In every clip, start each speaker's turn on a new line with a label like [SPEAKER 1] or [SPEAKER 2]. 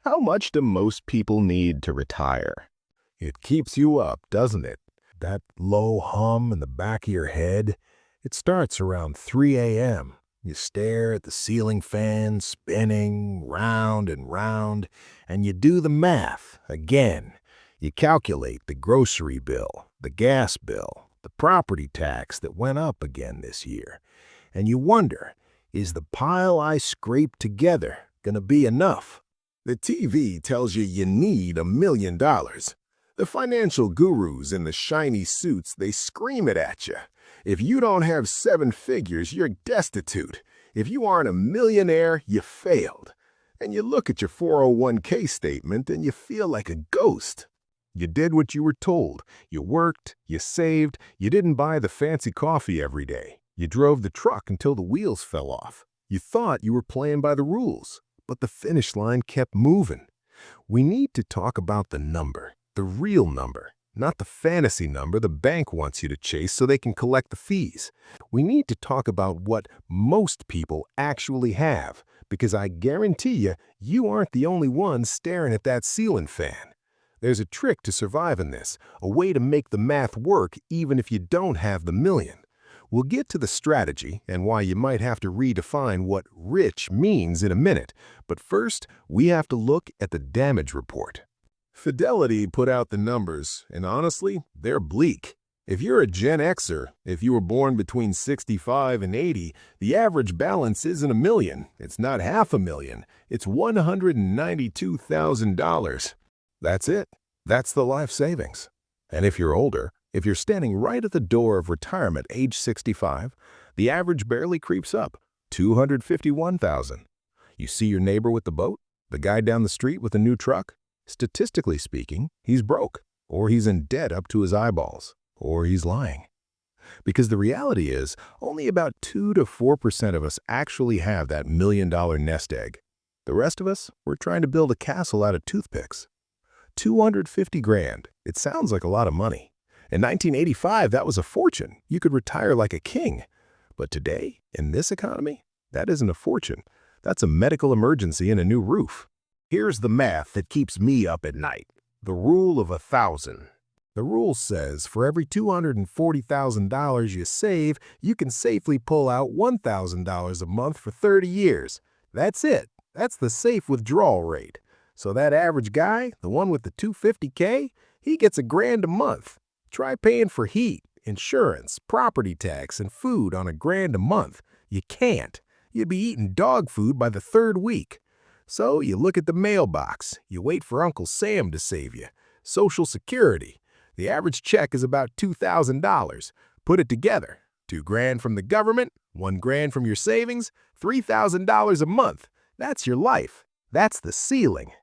[SPEAKER 1] How much do most people need to retire?
[SPEAKER 2] It keeps you up, doesn't it? That low hum in the back of your head. It starts around 3 a.m. You stare at the ceiling fan spinning round and round, and you do the math again. You calculate the grocery bill, the gas bill, the property tax that went up again this year. And you wonder, is the pile I scraped together going to be enough? The TV tells you need $1 million. The financial gurus in the shiny suits, they scream it at you. If you don't have 7 figures, you're destitute. If you aren't a millionaire, you failed. And you look at your 401k statement and you feel like a ghost. You did what you were told. You worked, you saved, you didn't buy the fancy coffee every day. You drove the truck until the wheels fell off. You thought you were playing by the rules, but the finish line kept moving. We need to talk about the number. The real number, not the fantasy number the bank wants you to chase so they can collect the fees. We need to talk about what most people actually have, because I guarantee you aren't the only one staring at that ceiling fan. There's a trick to surviving this, a way to make the math work even if you don't have the million. We'll get to the strategy and why you might have to redefine what rich means in a minute, but first we have to look at the damage report. Fidelity put out the numbers, and honestly, they're bleak. If you're a Gen Xer, if you were born between 65 and 80, the average balance isn't $1 million. It's not $500,000. It's $192,000. That's it. That's the life savings. And if you're older, if you're standing right at the door of retirement age 65, the average barely creeps up, $251,000. You see your neighbor with the boat, the guy down the street with a new truck? Statistically speaking, he's broke, or he's in debt up to his eyeballs, or he's lying. Because the reality is, only about 2 to 4% of us actually have that $1 million nest egg. The rest of us, we're trying to build a castle out of toothpicks. 250 grand. It sounds like a lot of money. In 1985, that was a fortune. You could retire like a king. But today, in this economy, that isn't a fortune. That's a medical emergency and a new roof. Here's the math that keeps me up at night. The rule of 1,000. The rule says for every $240,000 you save, you can safely pull out $1,000 a month for 30 years. That's it. That's the safe withdrawal rate. So that average guy, the one with the $250K, he gets $1,000 a month. Try paying for heat, insurance, property tax, and food on $1,000 a month. You can't. You'd be eating dog food by the 3rd week. So you look at the mailbox. You wait for Uncle Sam to save you. Social Security. The average check is about $2,000. Put it together. $2,000 from the government, $1,000 from your savings, $3,000 a month. That's your life. That's the ceiling.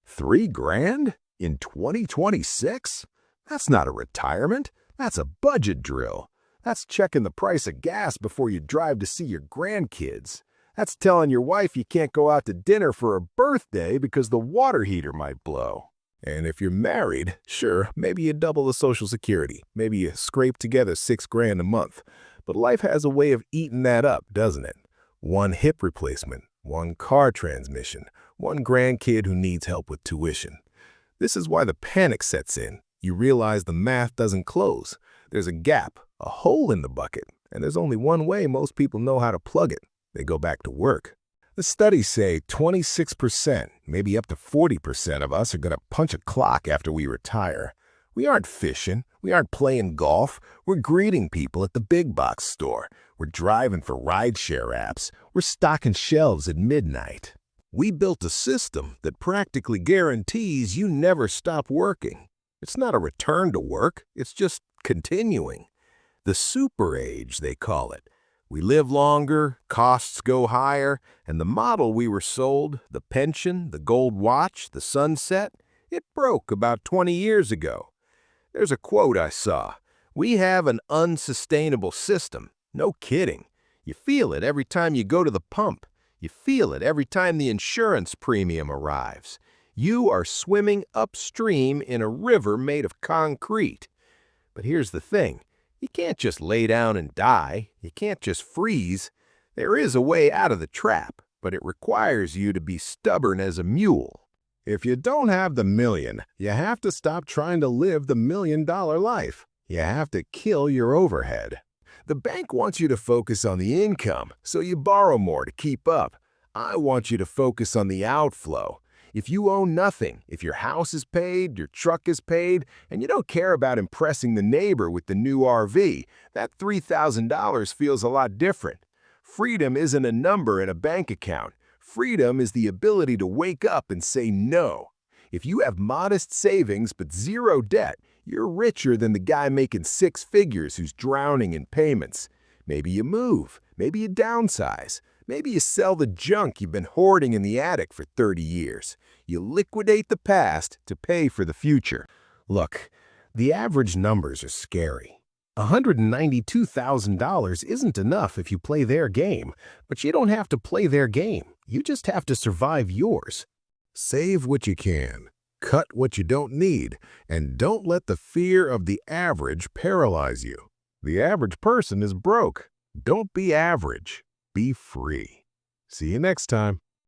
[SPEAKER 2] $3,000 in 2026? That's not a retirement. That's a budget drill. That's checking the price of gas before you drive to see your grandkids. That's telling your wife you can't go out to dinner for her birthday because the water heater might blow. And if you're married, sure, maybe you double the Social Security. Maybe you scrape together $6,000 a month. But life has a way of eating that up, doesn't it? One hip replacement, one car transmission, one grandkid who needs help with tuition. This is why the panic sets in. You realize the math doesn't close. There's a gap, a hole in the bucket, and there's only one way most people know how to plug it. They go back to work. The studies say 26%, maybe up to 40% of us are going to punch a clock after we retire. We aren't fishing. We aren't playing golf. We're greeting people at the big box store. We're driving for rideshare apps. We're stocking shelves at midnight. We built a system that practically guarantees you never stop working. It's not a return to work. It's just continuing. The super age, they call it. We live longer, costs go higher, and the model we were sold, the pension, the gold watch, the sunset, it broke about 20 years ago. There's a quote I saw. We have an unsustainable system. No kidding. You feel it every time you go to the pump. You feel it every time the insurance premium arrives. You are swimming upstream in a river made of concrete. But here's the thing. You can't just lay down and die. You can't just freeze. There is a way out of the trap, but it requires you to be stubborn as a mule. If you don't have the million, you have to stop trying to live the $1,000,000 life. You have to kill your overhead. The bank wants you to focus on the income, so you borrow more to keep up. I want you to focus on the outflow. If you own nothing, if your house is paid, your truck is paid, and you don't care about impressing the neighbor with the new RV, that $3,000 feels a lot different. Freedom isn't a number in a bank account. Freedom is the ability to wake up and say no. If you have modest savings but zero debt, you're richer than the guy making six figures who's drowning in payments. Maybe you move, maybe you downsize, maybe you sell the junk you've been hoarding in the attic for 30 years. You liquidate the past to pay for the future. Look, the average numbers are scary. $192,000 isn't enough if you play their game, but you don't have to play their game. You just have to survive yours. Save what you can, cut what you don't need, and don't let the fear of the average paralyze you. The average person is broke. Don't be average. Be free. See you next time.